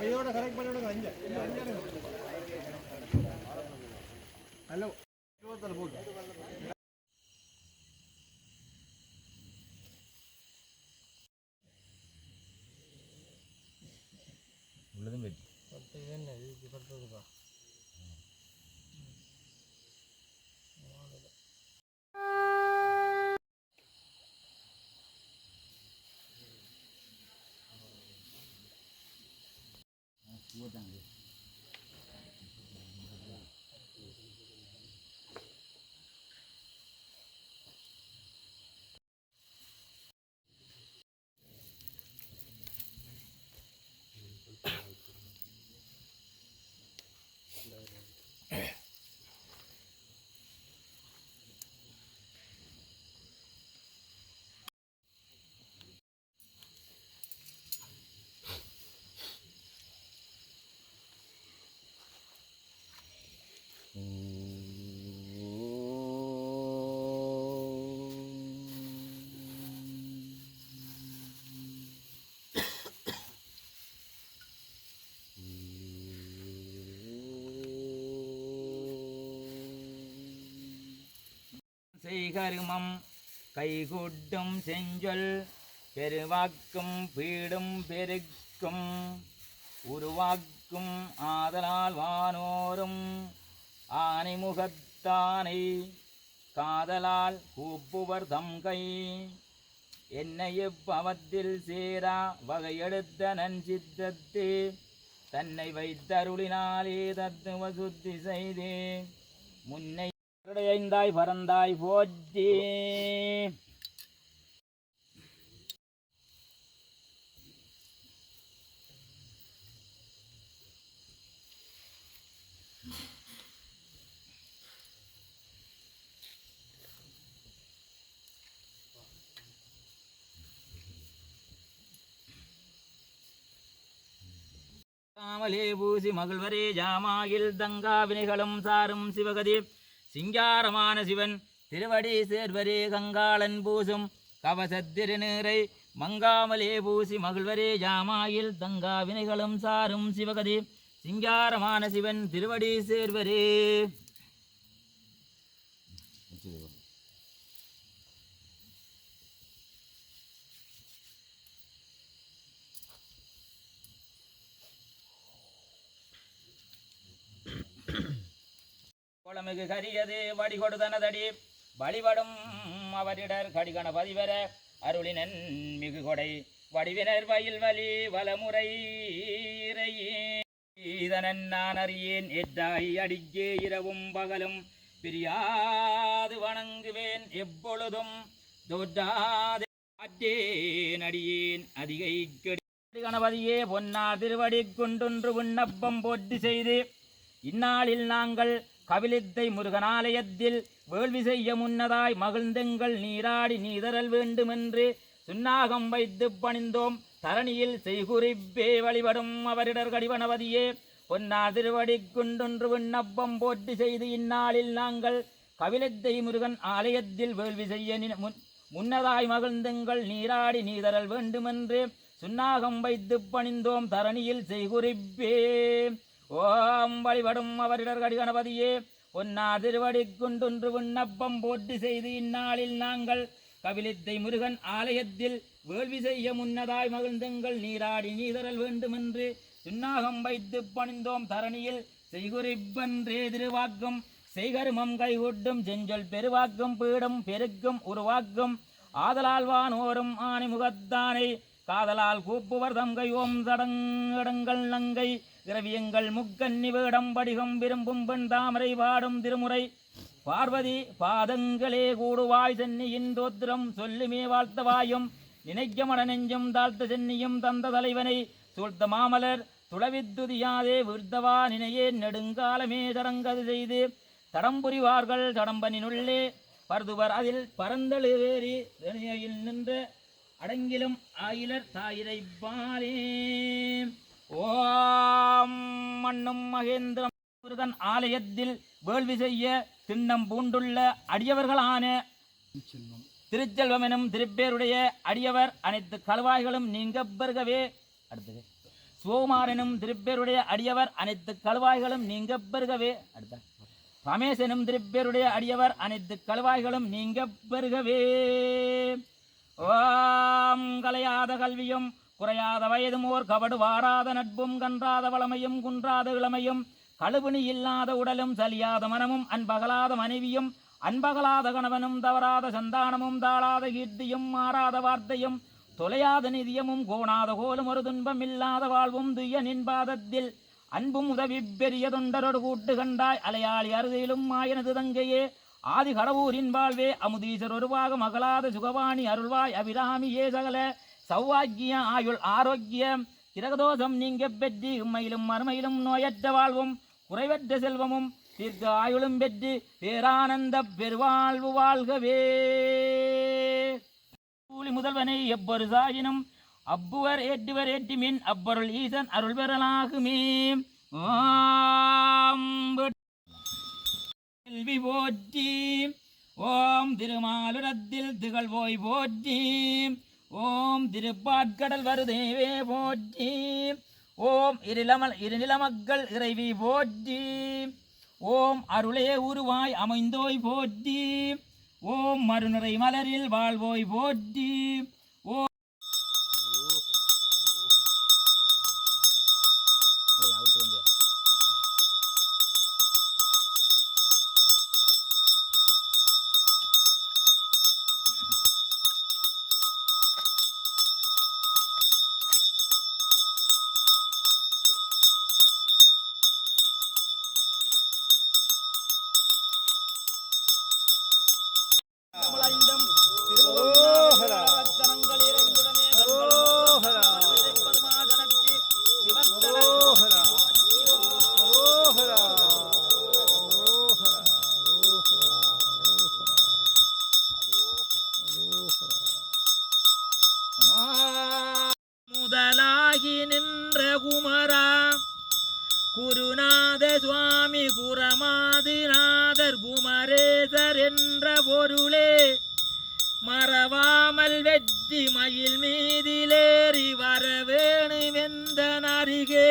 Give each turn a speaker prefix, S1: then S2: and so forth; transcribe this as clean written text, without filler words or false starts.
S1: இதோட கரெக்ட் பண்ணி விடுங்க. அஞ்சு ஹலோ 20 போட்டு உள்ளதும் வெட்டி பட்டு என்ன இதுக்கு பட்டுறதுப்பா. செய்கருமம் கைகூட்டும் செஞ்சொல் பெருவாக்கும் பீடும் பெருக்கும் உருவாக்கும் ஆதலால் வானோரும் ஆனைமுகத்தானை காதலால் கூப்புவர் தம்கை என்னை இப்பவத்தில் சேரா வகையெடுத்த நஞ்சித்தத்து தன்னை வைத்தருளினாலே தத்துவ சுத்தி செய்தே முன்னை ஐந்தாய் பறந்தாய் போற்றி. தாமலே பூசி மகிழ்வரே ஜாமாயில் தங்கா வினைகளும் சாரும் சிவகதி சிங்காரமான சிவன் திருவடி சேர்வரே கங்காளன் பூசும் கவசத்திருநீரை மங்காமலே பூசி மகிழ்வரே ஜாமாயில் தங்கா வினைகளும் சாரும் சிவகதி சிங்காரமான சிவன் திருவடி சேர்வரே. கொளமிகு கரியது வடிகொடுதனதடி வழிபடும் அவரிடர் கடிகணபதி பெற அருளினன் மிகு கொடை வடிவினர் வயல் வலி வலமுறை இதனன் நான் அறியேன் எட்டாய் அடிக்கே இரவும் பகலும் பிரியாது வணங்குவேன் எப்பொழுதும் தோற்றாதே நடியேன் அதிகை கணபதியே பொன்னா திருவடி கொண்டொன்று விண்ணப்பம் போட்டி செய்து இந்நாளில் நாங்கள் கபிலித்தை முருகனாலயத்தில் வேள்வி செய்ய முன்னதாய் மகிழ்ந்தெங்கள் நீராடி நீதரல் வேண்டுமென்று சுன்னாகம் வைத்து பணிந்தோம் தரணியில் செய்குறிப்பே வழிபடும் அவரிடர் கடிகணபதியே பொன்னா திருவடி கொண்டொன்று விண்ணப்பம் போட்டி செய்து இந்நாளில் நாங்கள் கபிலித்தை முருகன் ஆலயத்தில் வேள்வி செய்ய முன்னதாய் மகிழ்ந்தெங்கள் நீராடி நீதரல் வேண்டுமென்று சுன்னாகம் வைத்து பணிந்தோம் தரணியில் செய்குறிப்பே. ஓம் வழிபடும் அவரிடர் கடிகணபதியே பொன்னா திருவடி கொண்டொன்று விண்ணப்பம் போட்டி செய்து இந்நாளில் நாங்கள் கபிலித்தை முருகன் ஆலயத்தில் வேள்வி செய்ய முன்னதாய் மகிழ்ந்தெங்கள் நீராடி நீதரல் வேண்டுமென்று சுன்னாகம் வைத்து பணிந்தோம் தரணியில் செய்குறிப்பன்றே திருவாக்கும் செய்கருமம் கைகூட்டும் செஞ்சொல் பெருவாக்கும் பீடும் பெருக்கும் உருவாக்கும் ஆதலால் வானோரும் ஆனைமுகத்தானை காதலால் கூப்புவர் தங்கை ஓம் தடங்கடங்கள் நங்கை திரவியங்கள் முக்கன்னி வேடம் படிகம் விரும்பும் பெண் தாமரை பாடும் திருமுறை பார்வதி பாதங்களே கூடுவாய் சென்னியின் தோத்திரம் சொல்லுமே வாழ்த்தவாயும் நினைக்க மட நெஞ்சும் தாழ்த்த சென்னியும் தந்த தலைவனை சூழ்த்த மாமலர் துளவித்துதியாதே விருத்தவா நினையே நெடுங்காலமே தடங்கது செய்து தடம்புரிவார்கள் தடம்பனினுள்ளே பருதுவர் அதில் பரந்தழுவேறி நின்ற அடங்கிலும் ஆயிலர் தாயிரை பாலே. ஓம் மண்ணும் மகேந்திரம் முருகன் ஆலயத்தில் வேள்வி செய்ய திண்ணம் பூண்டுள்ள அடியவர்களான திருச்செல்வம் எனும் திருப்பேருடைய அடியவர் அனைத்து கழுவாய்களும் நீங்க பெருகவே. அடுத்தது சிவகுமார் எனும் திருப்பேருடைய அடியவர் அனைத்து கழுவாய்களும் நீங்க பெருகவே. அடுத்த ரமேஷ் எனும் திருப்பேருடைய அடியவர் அனைத்து கழுவாய்களும் நீங்க பெருகவே. ஓம் கலையாத கல்வியும் குறையாத வயதும் ஓர் கபடு வாராத நட்பும் கன்றாத வளமையும் குன்றாத இளமையும் கழுவினி இல்லாத உடலும் சலியாத மனமும் அன்பகலாத மனைவியும் அன்பகலாத கணவனும் தவறாத சந்தானமும் தாழாத கீர்த்தியும் மாறாத வார்த்தையும் தொலையாத நிதியமும் கோணாத கோலும் ஒரு துன்பம் இல்லாத வாழ்வும் துய்ய நின்பாதத்தில் அன்பும் உதவி பெரிய தொண்டரோடு கூட்டு கண்டாய் அலையாளி அறுதியிலும் மாயனது தங்கையே ஆதி கடவுரின் வாழ்வே அமுதீசர் ஒருவாக மகளாத சுகவாணி அருள்வாய் அபிராமியே சகல சௌவாக்கிய ஆயுள் ஆரோக்கியம் கிரகதோஷம் நீங்க பெற்று உண்மையிலும் மறுமையிலும் நோயற்ற வாழ்வும் குறைவற்ற செல்வமும் தீர்க்க ஆயுளும் பெற்று பேரானந்த பெருவாழ்வு வாழ்கவே. கூலி முதல்வனை எப்பொரு சாயினும் அப்புவர் ஏற்றுவர் ஏற்றுமின் அப்பொருள் ஈசன் அருள் பெறலாகுமே. செல்வி போற்றி. ஓம் திருமாலுரத்தில் திகழ்வோய் போற்றி. ஓம் திருப்பாட்கடல் வருதேவே போற்றி. ஓம் இருநிலமக்கள் இறைவி போற்றி. ஓம் அருளே உருவாய் அமைந்தோய் போற்றி. ஓம் மறுநிறை மலரில் வாழ்வோய் போற்றி. ஓம் முதலாகி நின்ற குமரா குருநாத சுவாமி குரமாதிநாதர் குமரேசர் என்ற பொருளே மறவாமல் வெற்றி மயில் மீதிலேறி வரவேணுமெந்த நரிகே